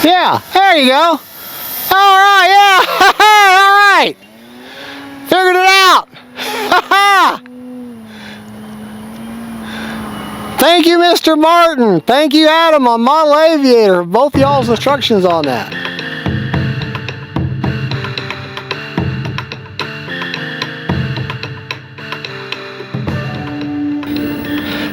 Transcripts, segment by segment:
Yeah, there you go. All right, yeah, all right. Figured it out. Thank you, Mr. Martin. Thank you, Adam, on Model Aviator. Both y'all's instructions on that.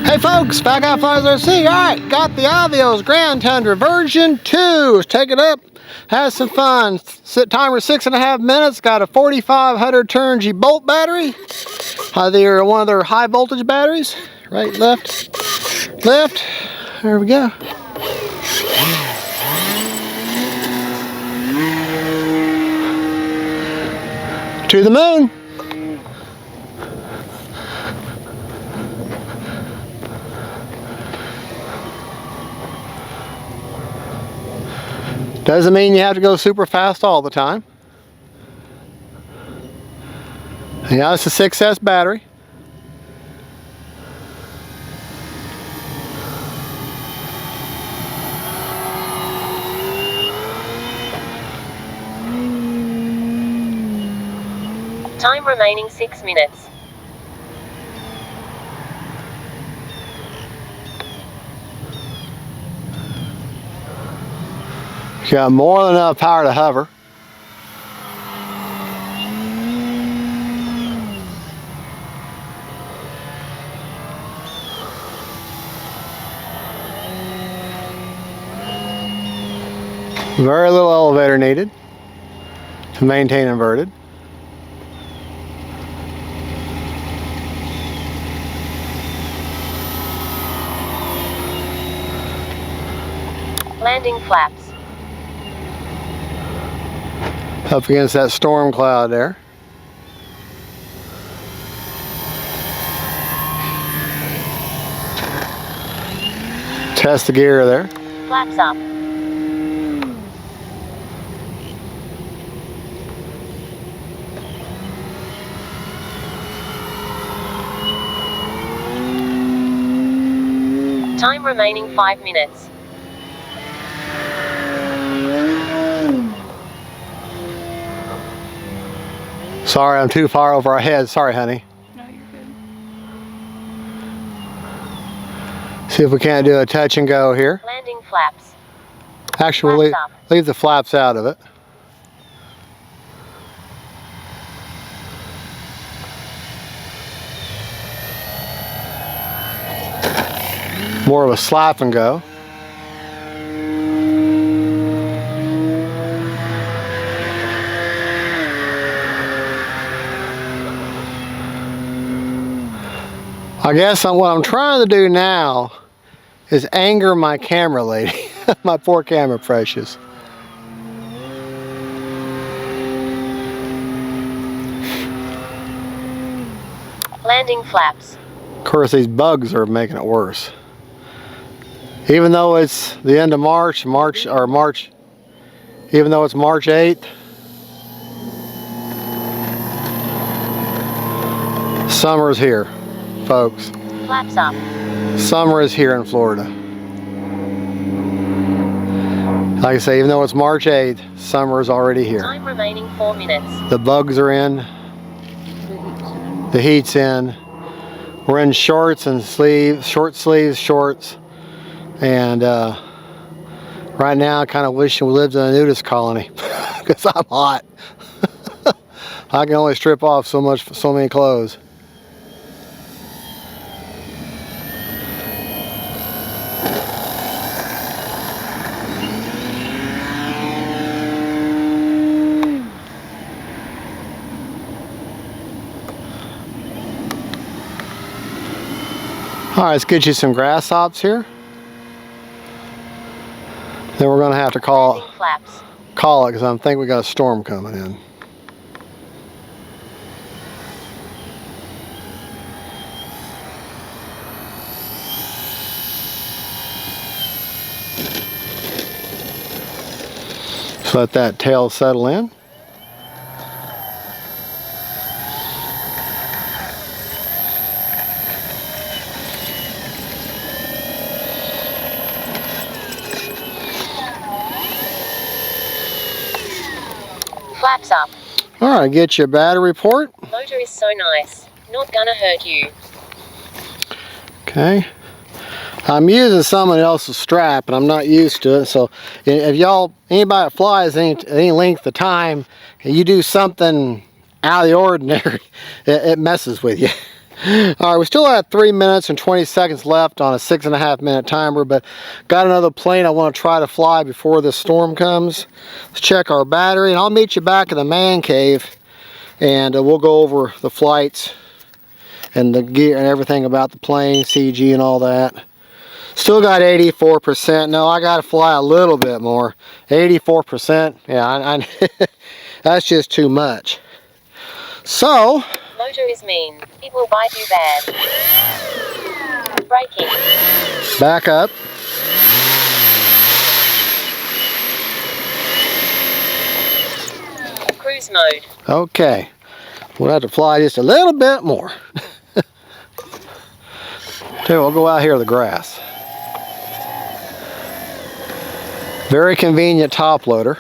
Hey folks, back out Flies RC. Alright, got the Avios Grand Tundra version 2. Let's take it up, have some fun. Set timer 6.5 minutes. Got a 4500 turn G bolt battery. They're one of their high voltage batteries. Right, left, left. There we go. To the moon. Doesn't mean you have to go super fast all the time. Yeah, it's a 6S battery. Time remaining 6 minutes. Got more than enough power to hover. Very little elevator needed to maintain inverted. Landing flaps. Up against that storm cloud there. Test the gear there. Flaps up. Time remaining 5 minutes. Sorry, I'm too far over our heads. Sorry, honey. No, you're good. See if we can't do a touch and go here. Landing flaps. Actually, leave the flaps out of it. More of a slap and go. I guess what I'm trying to do now is anger my camera lady. My poor camera precious. Landing flaps. Of course, these bugs are making it worse. Even though it's the end of March, even though it's March 8th, summer's here, folks. Flaps up. Summer is here in Florida. Like I say, even though it's March 8th, summer is already here. Time remaining 4 minutes. The bugs are in. The heat's in. We're in shorts and sleeves, short sleeves, shorts. And right now, I kind of wish we lived in a nudist colony because I'm hot. I can only strip off so many clothes. All right, let's get you some grass hops here. Then we're going to have to call it because I think we got a storm coming in. Just let that tail settle in. Flaps up. All right, get your battery report. Motor is so nice. Not gonna hurt you. Okay. I'm using someone else's strap and I'm not used to it, so if anybody that flies any length of time and you do something out of the ordinary, it messes with you. All right, we're still at 3 minutes and 20 seconds left on a 6.5 minute timer, but got another plane I want to try to fly before this storm comes. Let's check our battery, and I'll meet you back in the man cave, and we'll go over the flights and the gear and everything about the plane, CG and all that. Still got 84%. No, I got to fly a little bit more. 84%. Yeah, that's just too much. So, Motor is mean. It will bite you bad. Braking. back up. Cruise mode. Okay. We'll have to fly just a little bit more. We'll go out here to the grass. Very convenient top loader.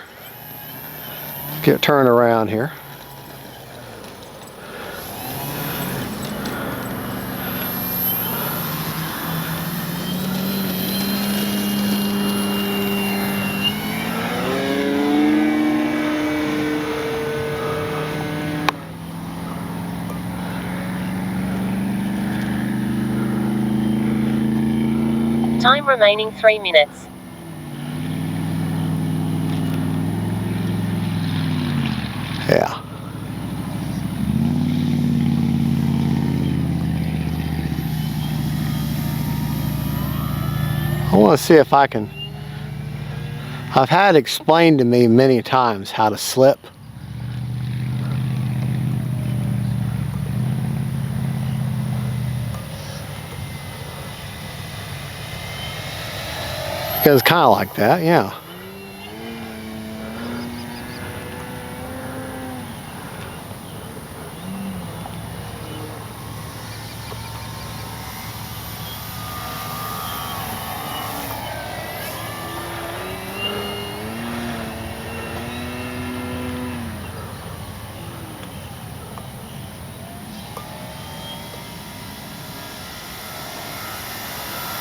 Get it turned around here. Time remaining 3 minutes. Yeah. I want to see if I can. I've had it explained to me many times how to slip. Because it's kind of like that, yeah.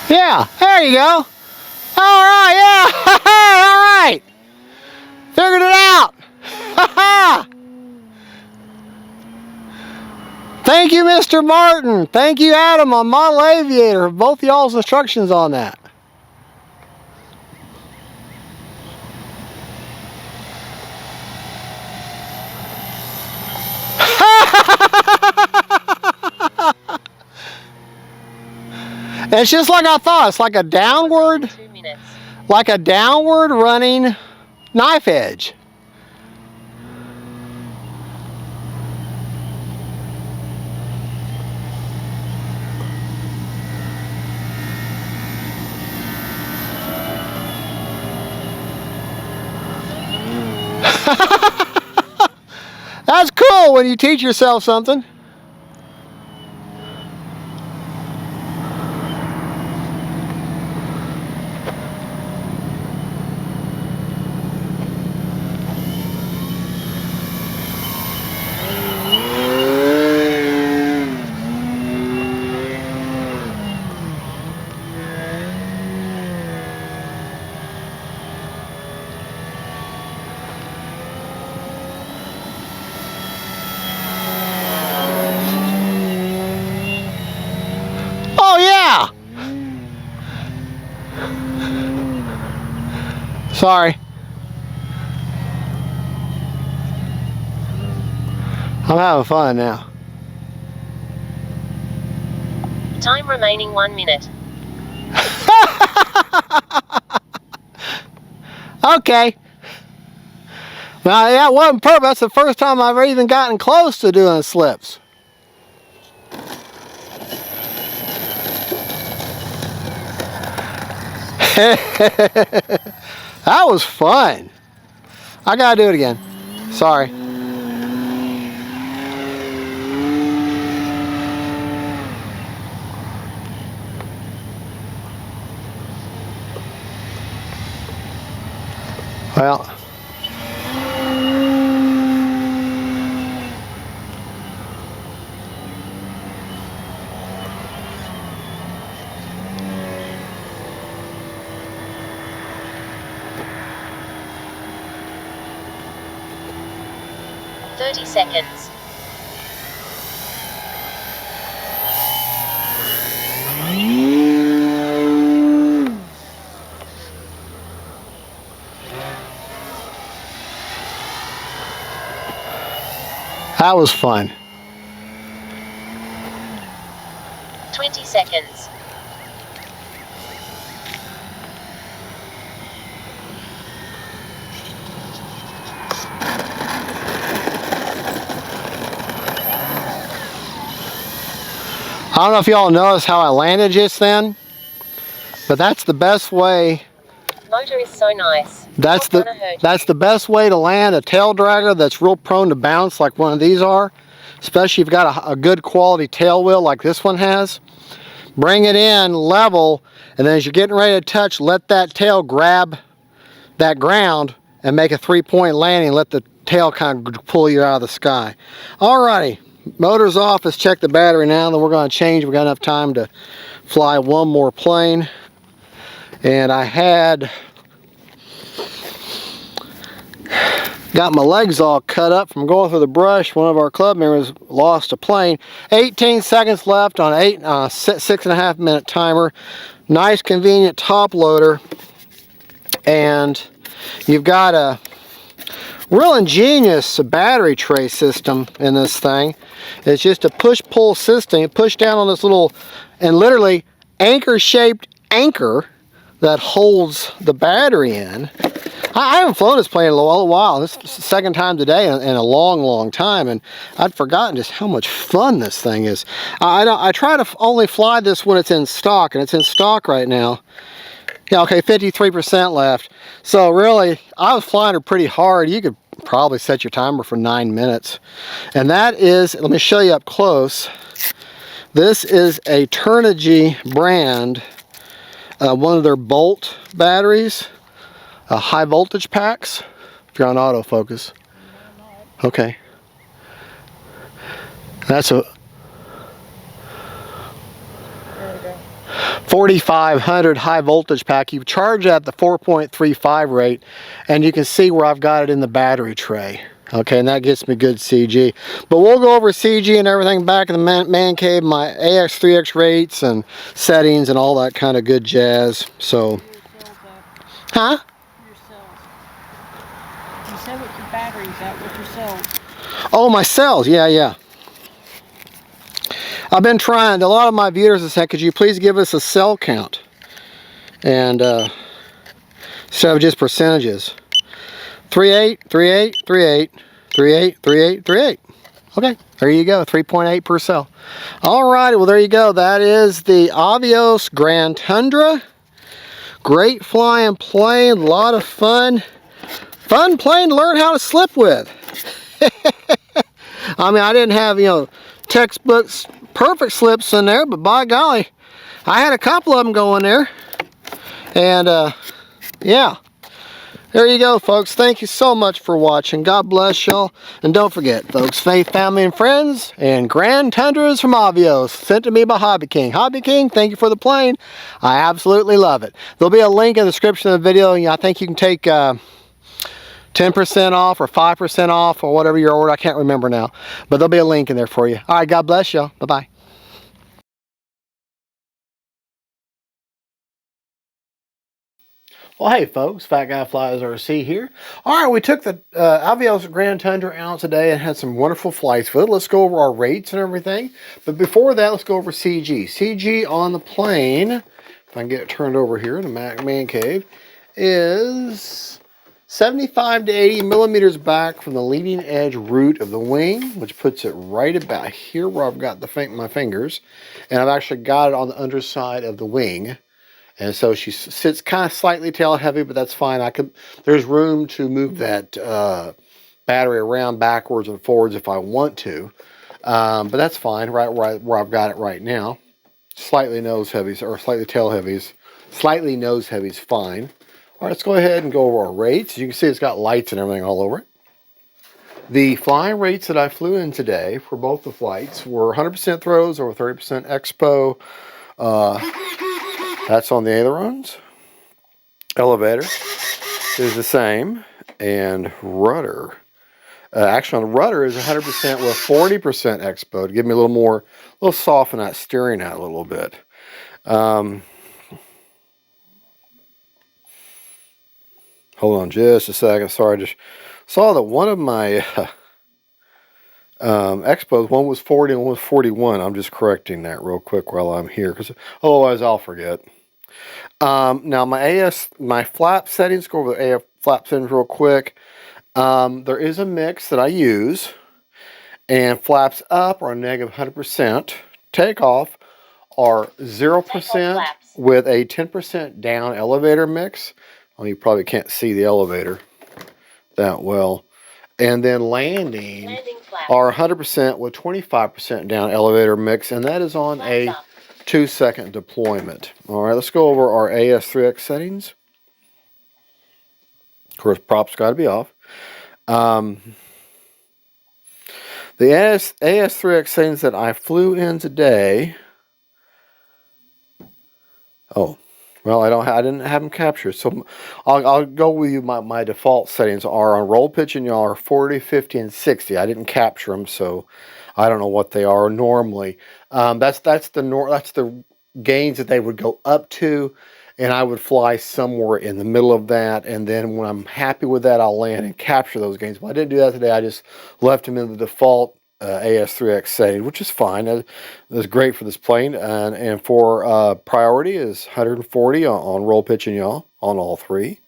Yeah, there you go. All right, yeah, all right. Figured it out. Thank you, Mr. Martin. Thank you, Adam, on Model Aviator, for both of y'all's instructions on that. It's just like I thought. It's like a downward, 2 minutes. like a downward running knife edge. That's cool when you teach yourself something. Oh yeah! Sorry. I'm having fun now. Time remaining 1 minute. Okay. Well, yeah, it wasn't perfect. That's the first time I've ever even gotten close to doing slips. That was fun. I gotta do it again. Sorry. Well. 30 seconds. That was fun. 20 seconds. I don't know if y'all noticed how I landed just then, but that's the best way. Motor is so nice. That's Not gonna hurt. the best way to land a tail dragger that's real prone to bounce like one of these are, especially if you've got a good quality tail wheel like this one has. Bring it in level, and then as you're getting ready to touch, let that tail grab that ground and make a 3-point landing. Let the tail kind of pull you out of the sky. Alrighty, motor's off. Let's check the battery now. Then we're going to change. We got enough time to fly one more plane. And I had got my legs all cut up from going through the brush. One of our club members lost a plane. 18 seconds left on 6.5 minute timer. Nice convenient top loader. And you've got a real ingenious battery tray system in this thing. It's just a push-pull system. You push down on this little, and literally anchor-shaped anchor that holds the battery in. I haven't flown this plane in a little while. This is the second time today in a long time, and I'd forgotten just how much fun this thing is. I try to only fly this when it's in stock, and it's in stock right now. Yeah, okay, 53% left. So really, I was flying her pretty hard. You could probably set your timer for 9 minutes. And that is, let me show you up close. This is a Turnigy brand, one of their Bolt batteries, high voltage packs, if you're on autofocus. Okay. That's a 4500 high voltage pack. You charge at the 4.35 rate, and you can see where I've got it in the battery tray. Okay, and that gets me good CG. But we'll go over CG and everything back in the man cave, my AX3X rates and settings and all that kind of good jazz. So, huh? Your cells. You said with your batteries out with your cells. Oh, my cells, yeah. I've been trying, a lot of my viewers have said, could you please give us a cell count? And instead of just percentages. 38, 38, 38, 38, 38, 38. Okay, there you go, 3.8 per cell. Alrighty, well there you go. That is the Avios Grand Tundra. Great flying plane, a lot of fun. Fun plane to learn how to slip with. I mean, I didn't have, textbooks, perfect slips in there, but by golly, I had a couple of them going there. And yeah, there you go, folks. Thank you so much for watching. God bless y'all. And don't forget, folks, faith, family, and friends, and Grand Tundras from Avios, sent to me by Hobby King. Hobby King, thank you for the plane. I absolutely love it. There'll be a link in the description of the video, and I think you can take 10% off or 5% off or whatever your order. I can't remember now, but there'll be a link in there for you. All right, God bless y'all. Bye-bye. Well, hey folks, Fat Guy Flies RC here. All right, we took the Avios Grand Tundra out today and had some wonderful flights with it. Let's go over our rates and everything. But before that, let's go over CG. CG on the plane, if I can get it turned over here in the man cave, is 75 to 80 millimeters back from the leading edge root of the wing, which puts it right about here where I've got my fingers. And I've actually got it on the underside of the wing. And so she sits kind of slightly tail heavy, but that's fine. There's room to move that battery around backwards and forwards if I want to. But that's fine, right where I've got it right now. Slightly nose heavies, or slightly tail heavies. Slightly nose heavies, fine. All right, let's go ahead and go over our rates. As you can see, it's got lights and everything all over it. The flying rates that I flew in today for both the flights were 100% throws over 30% expo. That's on the ailerons. Elevator is the same. And rudder Actually, on the rudder is 100% with 40% expo to give me a little soften that steering out a little bit. Hold on just a second. Sorry, I just saw that one of my expos, one was 40 and one was 41. I'm just correcting that real quick while I'm here, because otherwise I'll forget. Now my flap settings, go over the AF flap settings real quick. There is a mix that I use, and flaps up are negative 100%. Takeoff are 0% with a 10% down elevator mix. Oh, you probably can't see the elevator that well. And then landing are 100% with 25% down elevator mix, and that is on a 2-second deployment. All right, let's go over our AS3X settings. Of course, props got to be off. The AS3X settings that I flew in today. Oh, well, I didn't have them captured, so I'll go with you. My default settings are on roll, pitch, and yaw are 40, 50, and 60. I didn't capture them, so I don't know what they are normally. That's the gains that they would go up to, and I would fly somewhere in the middle of that, and then when I'm happy with that, I'll land and capture those gains. But I didn't do that today. I just left them in the default AS3X setting, which is fine. That's great for this plane. And for priority is 140 on roll, pitch, and yaw on all three.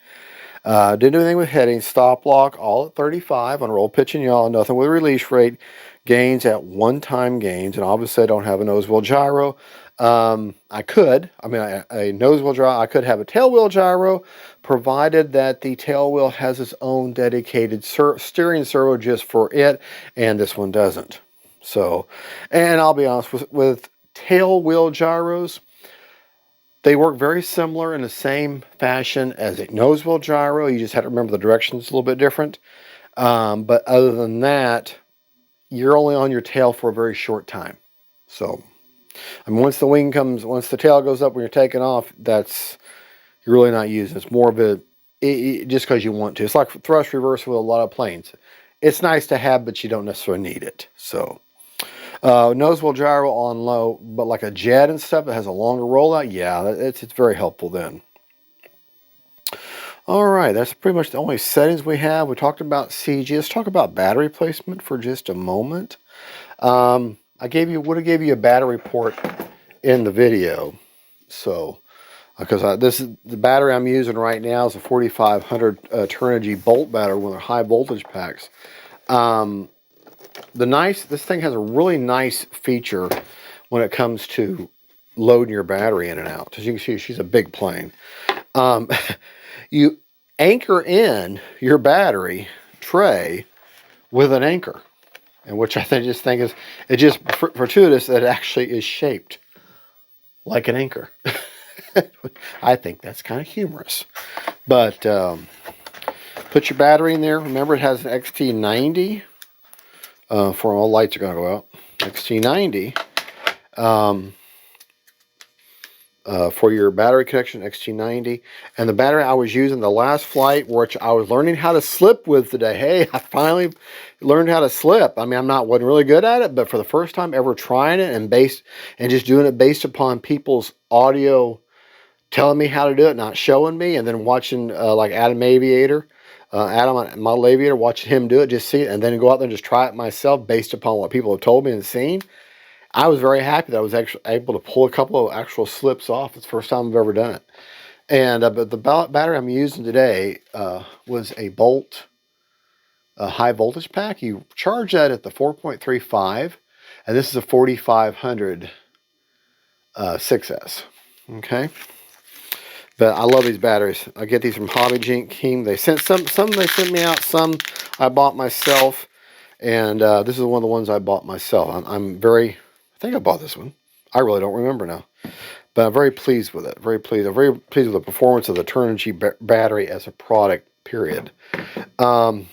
Didn't do anything with heading. Stop lock all at 35 on roll, pitch, and yaw. Nothing with release rate. Gains at one-time gains. And obviously I don't have a nose wheel gyro. I could. I mean, a nose wheel gyro. I could have a tail wheel gyro, provided that the tail wheel has its own dedicated steering servo just for it, and this one doesn't. So, and I'll be honest, with tail wheel gyros, they work very similar in the same fashion as a nose wheel gyro. You just have to remember the directions a little bit different. But other than that, you're only on your tail for a very short time. So, I mean, once the tail goes up when you're taking off, you're really not using it. It's more of just because you want to. It's like thrust reverse with a lot of planes. It's nice to have, but you don't necessarily need it. So, nose wheel gyro on low, but like a jet and stuff that has a longer rollout, yeah, it's very helpful then. All right, that's pretty much the only settings we have. We talked about CG. Let's talk about battery placement for just a moment. I would have gave you a battery port in the video. So, because this is the battery I'm using right now is a 4500 Turnigy bolt battery with their high voltage packs. This thing has a really nice feature when it comes to loading your battery in and out. As you can see, she's a big plane. You anchor in your battery tray with an anchor, and which I just think is just fortuitous that it actually is shaped like an anchor. I think that's kind of humorous. But put your battery in there. Remember, it has an XT90. For all lights are going to go out. XT90. For your battery connection, XT90. And the battery I was using the last flight, which I was learning how to slip with today. Hey, I finally learned how to slip. I mean, wasn't really good at it, but for the first time ever trying it and just doing it based upon people's audio telling me how to do it, not showing me, and then watching like Adam on Model Aviator, watching him do it, just see it, and then go out there and just try it myself based upon what people have told me and seen. I was very happy that I was actually able to pull a couple of actual slips off. It's the first time I've ever done it. And but the battery I'm using today was a Bolt high voltage pack. You charge that at the 4.35, and this is a 4500 6S. Okay. But I love these batteries. I get these from Hobby King. They sent some they sent me out, some I bought myself, and this is one of the ones I bought myself. I think I bought this one. I really don't remember now, but I'm very pleased with it. Very pleased. I'm very pleased with the performance of the Turnigy battery as a product. Period. But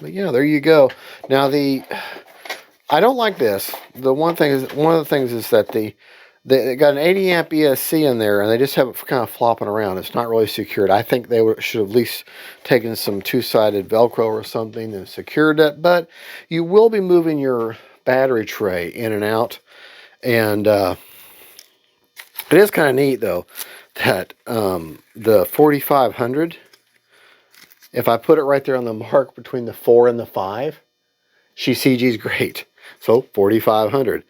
yeah, there you go. Now I don't like this. One of the things is that they got an 80 amp ESC in there, and they just have it kind of flopping around. It's not really secured. I think they should have at least taken some two-sided Velcro or something and secured it. But you will be moving your battery tray in and out, and it is kind of neat though that the 4500. If I put it right there on the mark between the 4 and the 5, she CG's great. So 4500,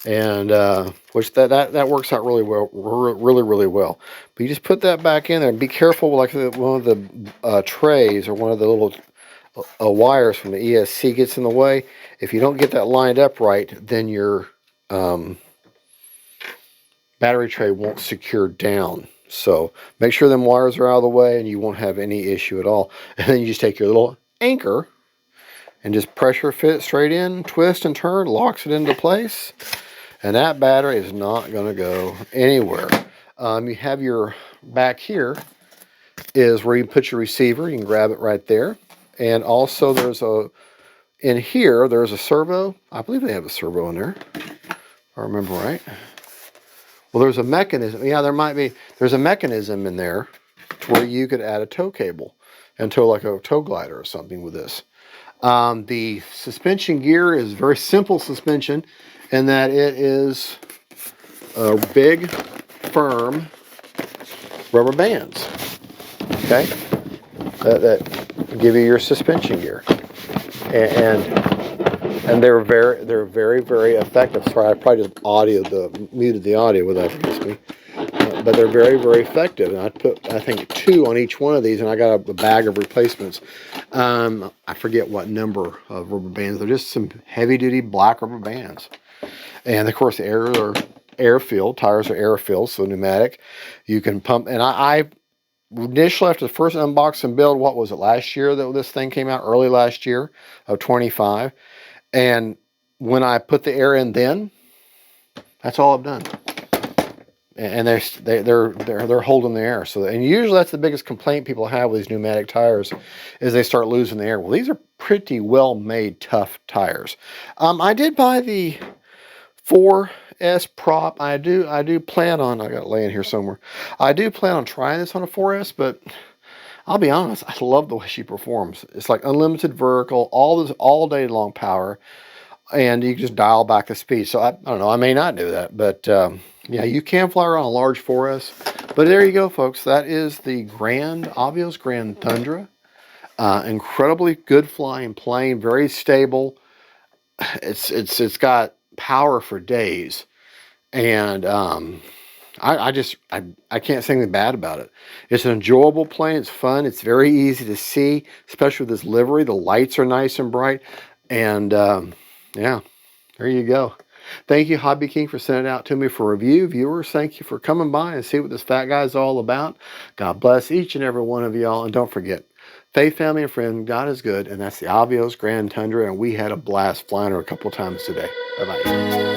and which that works out really well, really well. But you just put that back in there and be careful, like one of the trays or one of the little wires from the ESC gets in the way. If you don't get that lined up right, then your battery tray won't secure down. So make sure them wires are out of the way and you won't have any issue at all. And then you just take your little anchor and just pressure fit it straight in, twist and turn, locks it into place. And that battery is not going to go anywhere. You have your back here is where you put your receiver. You can grab it right there. And also there's in here, there's a servo. I believe they have a servo in there, if I remember right. Well, there's a mechanism. Yeah, there's a mechanism in there to where you could add a tow cable and tow like a tow glider or something with this. The suspension gear is very simple suspension in that it is big, firm rubber bands. Okay, that give you your suspension gear, and they're very effective. Sorry, I probably just muted the audio without against me. But they're very effective. And I put, I think, 2 on each one of these, and I got a bag of replacements. I forget what number of rubber bands. They're just some heavy-duty black rubber bands. And of course, the air-filled tires are air-filled, so pneumatic. You can pump. And I initially, after the first unbox and build, what was it, last year that this thing came out? Early last year of 25. And when I put the air in, then that's all I've done. And they're holding the air. So, and usually that's the biggest complaint people have with these pneumatic tires, is they start losing the air. Well, these are pretty well made, tough tires. I did buy the 4S prop. I do plan on, I got it laying here somewhere. I do plan on trying this on a 4S, but I'll be honest, I love the way she performs. It's like unlimited vertical, all day long power, and you can just dial back the speed. So I don't know, I may not do that, but yeah, you can fly around a large 4S. But there you go, folks. That is the Ops-Avios Grand Tundra. Incredibly good flying plane, very stable. It's got power for days, and I can't say anything bad about it. It's an enjoyable plane. It's fun. It's very easy to see, especially with this livery. The lights are nice and bright, and yeah, there you go. Thank you, Hobby King, for sending it out to me for review. Viewers, thank you for coming by and see what this fat guy's all about. God bless each and every one of y'all. And don't forget, faith, family, and friends, God is good. And that's the Ops-Avios Grand Tundra. And we had a blast flying her a couple times today. Bye-bye.